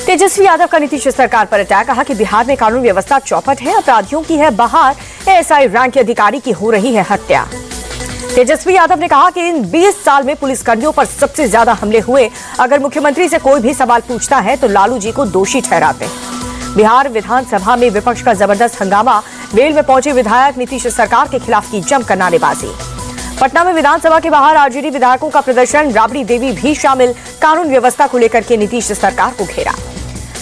तेजस्वी यादव का नीतीश सरकार पर अटैक, कहा कि बिहार में कानून व्यवस्था चौपट है, अपराधियों की है बहार, एएसआई रैंक के अधिकारी की हो रही है हत्या। तेजस्वी यादव ने कहा कि इन 20 साल में पुलिसकर्मियों पर सबसे ज्यादा हमले हुए। अगर मुख्यमंत्री से कोई भी सवाल पूछता है तो लालू जी को दोषी ठहराते हैं। बिहार विधानसभा में विपक्ष का जबरदस्त हंगामा, वेल में पहुंचे विधायक नीतीश सरकार के खिलाफ की जमकर नारेबाजी। पटना में विधानसभा के बाहर आरजेडी विधायकों का प्रदर्शन, राबड़ी देवी भी शामिल, कानून व्यवस्था को लेकर के नीतीश सरकार को घेरा।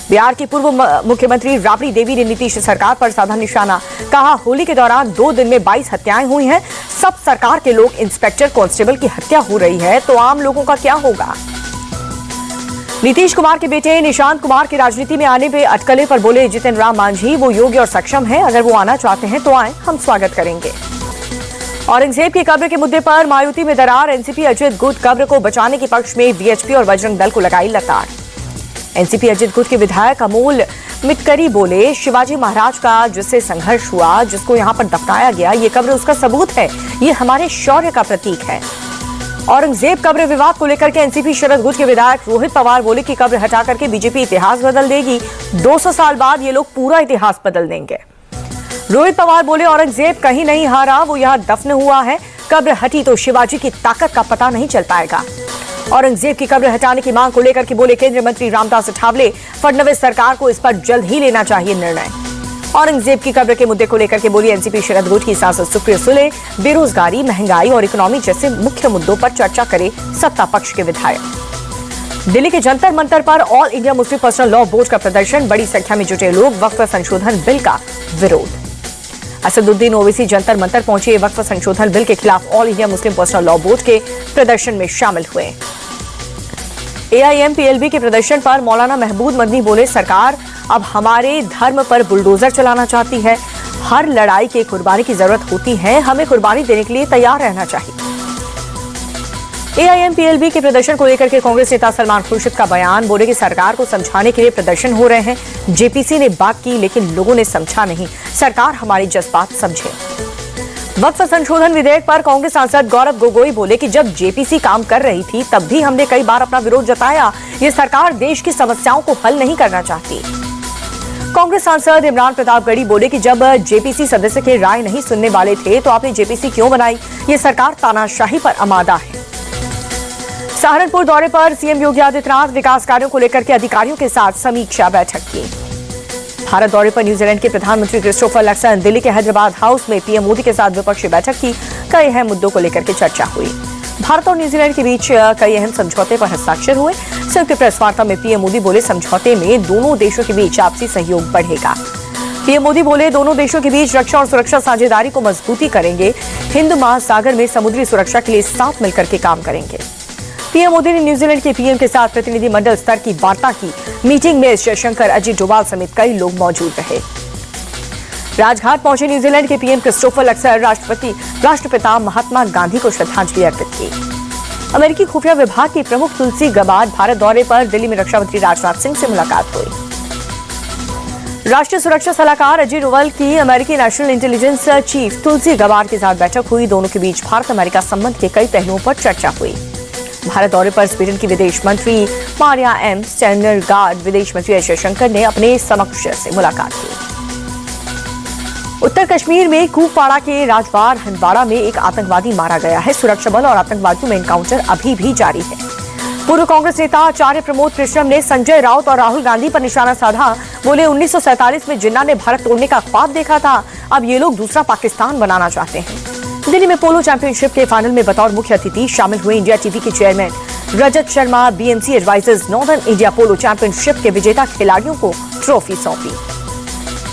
बिहार की पूर्व मुख्यमंत्री राबड़ी देवी ने नीतीश सरकार पर साधा निशाना, कहा होली के दौरान 2 दिन में 22 हत्याएं हुई हैं, सब सरकार के लोग, इंस्पेक्टर कांस्टेबल की हत्या हो रही है तो आम लोगों का क्या होगा। नीतीश कुमार के बेटे निशांत कुमार की राजनीति में आने पे अटकलें पर बोले जितिन राम मांझी, वो योग्य और सक्षम है, अगर वो आना चाहते हैं तो आए, हम स्वागत करेंगे। औरंगजेब की कब्र के मुद्दे पर मायूती में दरार, एनसीपी अजित गुट कब्र को बचाने के पक्ष में वीएचपी और बजरंग दल को लगाई लताड़। एनसीपी अजित गुट के विधायक अमोल मिटकरी बोले, शिवाजी महाराज का जिससे संघर्ष हुआ, जिसको यहाँ पर दफनाया गया, ये कब्र उसका सबूत है, ये हमारे शौर्य का प्रतीक है। औरंगजेब कब्र विवाद को लेकर के एनसीपी शरद गुट के विधायक रोहित पवार बोले कि कब्र हटा करके बीजेपी इतिहास बदल देगी, 200 साल बाद ये लोग पूरा इतिहास बदल देंगे। रोहित पवार बोले, औरंगजेब कहीं नहीं हारा, वो यहाँ दफन हुआ है, कब्र हटी तो शिवाजी की ताकत का पता नहीं चल पाएगा। औरंगजेब की कब्र हटाने की मांग को लेकर के बोले केंद्रीय मंत्री रामदास अठावले, फडणवीस सरकार को इस पर जल्द ही लेना चाहिए निर्णय। औरंगजेब की कब्र के मुद्दे को लेकर के बोली एनसीपी शरद गुट की सांसद सुप्रिया सुले, बेरोजगारी, महंगाई और इकोनॉमी जैसे मुख्य मुद्दों पर चर्चा करे सत्ता पक्ष के विधायक। दिल्ली के जंतर मंतर पर all India Muslim personal law board का प्रदर्शन, बड़ी संख्या में जुटे लोग, वक्फ संशोधन बिल का विरोध। असदुद्दीन ओवैसी जंतर मंतर पहुंचे, वक्फ संशोधन बिल के खिलाफ all India Muslim personal law board के प्रदर्शन में शामिल हुए। एआईएमपीएलबी के प्रदर्शन पर मौलाना महबूब मदनी बोले, सरकार अब हमारे धर्म पर बुलडोजर चलाना चाहती है, हर लड़ाई के कुर्बानी की जरूरत होती है, हमें कुर्बानी देने के लिए तैयार रहना चाहिए। एआईएमपीएलबी के प्रदर्शन को लेकर के कांग्रेस नेता सलमान खुर्शीद का बयान, बोले कि सरकार को समझाने के लिए प्रदर्शन हो रहे हैं, जेपीसी ने बात की लेकिन लोगों ने समझा नहीं, सरकार हमारी जज्बात समझे। वक्फ संशोधन विधेयक पर कांग्रेस सांसद गौरव गोगोई बोले कि जब जेपीसी काम कर रही थी तब भी हमने कई बार अपना विरोध जताया, ये सरकार देश की समस्याओं को हल नहीं करना चाहती। कांग्रेस सांसद इमरान प्रतापगढ़ी बोले कि जब जेपीसी सदस्य के राय नहीं सुनने वाले थे तो आपने जेपीसी क्यों बनाई, ये सरकार तानाशाही पर आमादा है। सहारनपुर दौरे पर सीएम योगी आदित्यनाथ, विकास कार्यों को लेकर के अधिकारियों के साथ समीक्षा बैठक की। भारत दौरे पर न्यूजीलैंड के प्रधानमंत्री क्रिस्टोफर लक्सन, दिल्ली के हैदराबाद हाउस में पीएम मोदी के साथ द्विपक्षीय बैठक की, कई अहम मुद्दों को लेकर के चर्चा हुई। भारत और न्यूजीलैंड के बीच कई अहम समझौते पर हस्ताक्षर हुए। संयुक्त प्रेस वार्ता में पीएम मोदी बोले, समझौते में दोनों देशों के बीच आपसी सहयोग बढ़ेगा। पीएम मोदी बोले, दोनों देशों के बीच रक्षा और सुरक्षा साझेदारी को मजबूती करेंगे, हिंद महासागर में समुद्री सुरक्षा के लिए साथ मिलकर के काम करेंगे। पीएम मोदी ने न्यूजीलैंड के पीएम के साथ प्रतिनिधिमंडल स्तर की वार्ता की। मीटिंग में जयशंकर, अजीत डोभाल समेत कई लोग मौजूद रहे। राजघाट पहुंचे न्यूजीलैंड के पीएम क्रिस्टोफर लक्सन, राष्ट्रपिता महात्मा गांधी को श्रद्धांजलि अर्पित की। अमेरिकी खुफिया विभाग की प्रमुख तुलसी गबार्ड भारत दौरे पर, दिल्ली में रक्षा मंत्री राजनाथ सिंह से मुलाकात हुई। राष्ट्रीय सुरक्षा सलाहकार अजय डोभाल की अमेरिकी नेशनल इंटेलिजेंस चीफ तुलसी गबार्ड के साथ बैठक हुई। दोनों के बीच भारत अमेरिका संबंध के कई पहलुओं पर चर्चा हुई। भारत दौरे पर स्वीडन की विदेश मंत्री मारिया एम स्टेनरगार्ड, विदेश मंत्री एस जयशंकर ने अपने समकक्ष से मुलाकात की। उत्तर कश्मीर में कुपवाड़ा के राजवाड़ हंदवाड़ा में एक आतंकवादी मारा गया है। सुरक्षा बल और आतंकवादियों में एनकाउंटर अभी भी जारी है। पूर्व कांग्रेस नेता आचार्य प्रमोद कृष्णम ने संजय राउत और राहुल गांधी पर निशाना साधा, बोले 1947 में जिन्ना ने भारत तोड़ने का ख्वाब देखा था, अब ये लोग दूसरा पाकिस्तान बनाना चाहते हैं। दिल्ली में पोलो चैंपियनशिप के फाइनल में बतौर मुख्य अतिथि शामिल हुए इंडिया टीवी के chairman Rajat Sharma, BMC advisors northern India polo championship के विजेता खिलाड़ियों को ट्रॉफी सौंपी।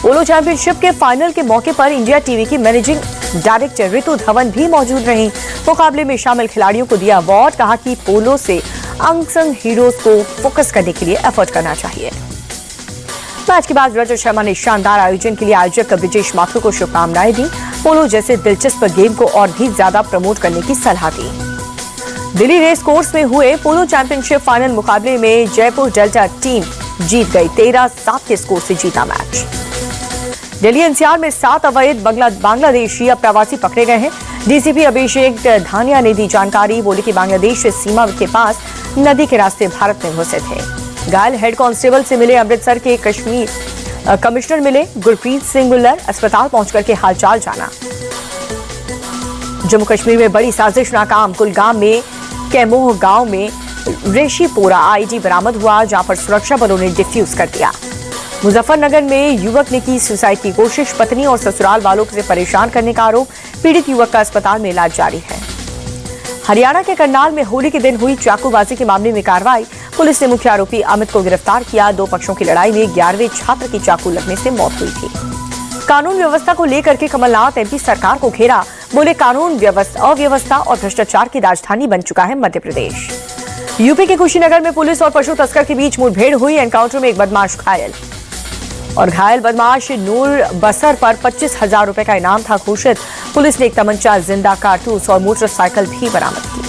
पोलो चैंपियनशिप के फाइनल के मौके पर इंडिया टीवी की मैनेजिंग डायरेक्टर रितु धवन भी मौजूद रहीं। मुकाबले में शामिल खिलाड़ियों को दिया अवार्ड, कहा कि पोलो से अनसंग हीरोज को फोकस करने के लिए एफर्ट करना चाहिए। मैच के बाद रजत शर्मा ने शानदार आयोजन के लिए आयोजक ब्रिजेश माथुर को शुभकामनाएं दी। पोलो जैसे दिलचस्प गेम को और भी ज्यादा प्रमोट करने की सलाह दी। दिल्ली रेस कोर्स में हुए पोलो चैंपियनशिप फाइनल मुकाबले में जयपुर डेल्टा टीम जीत गई। 13-7 के स्कोर से जीता मैच। दिल्ली एनसीआर में 7 अवैध बांग्लादेशी प्रवासी पकड़े गए हैं। डीसीपी अभिषेक धानिया ने दी जानकारी, बोले कि बांग्लादेश सीमा के पास नदी के रास्ते भारत में घुसे थे। घायल हेड कांस्टेबल से मिले अमृतसर के कमिश्नर मिले गुरप्रीत सिंह भुल्लर, अस्पताल पहुंचकर के हालचाल जाना। जम्मू कश्मीर में बड़ी साजिश नाकाम, कुलगाम में कैमोह गांव में रेशीपोरा आईडी बरामद हुआ, जहां पर सुरक्षा बलों ने डिफ्यूज कर दिया। मुजफ्फरनगर में युवक ने की सुसाइड की कोशिश, पत्नी और ससुराल वालों से परेशान करने का आरोप, पीड़ित युवक का अस्पताल में इलाज जारी है। हरियाणा के करनाल में होली के दिन हुई चाकूबाजी के मामले में कार्रवाई, पुलिस ने मुख्य आरोपी अमित को गिरफ्तार किया। दो पक्षों की लड़ाई में 11वें छात्र की चाकू लगने से मौत हुई थी। कानून व्यवस्था को लेकर के कमलनाथ एमपी सरकार को घेरा, बोले कानून अव्यवस्था और भ्रष्टाचार की राजधानी बन चुका है मध्य प्रदेश। यूपी के कुशीनगर में पुलिस और पशु तस्कर के बीच मुठभेड़ हुई, एनकाउंटर में एक बदमाश घायल और घायल बदमाश नूर बसर पर 25,000 रुपए का इनाम था घोषित। पुलिस ने एक तमंचा, जिंदा कारतूस और मोटरसाइकिल भी बरामद की।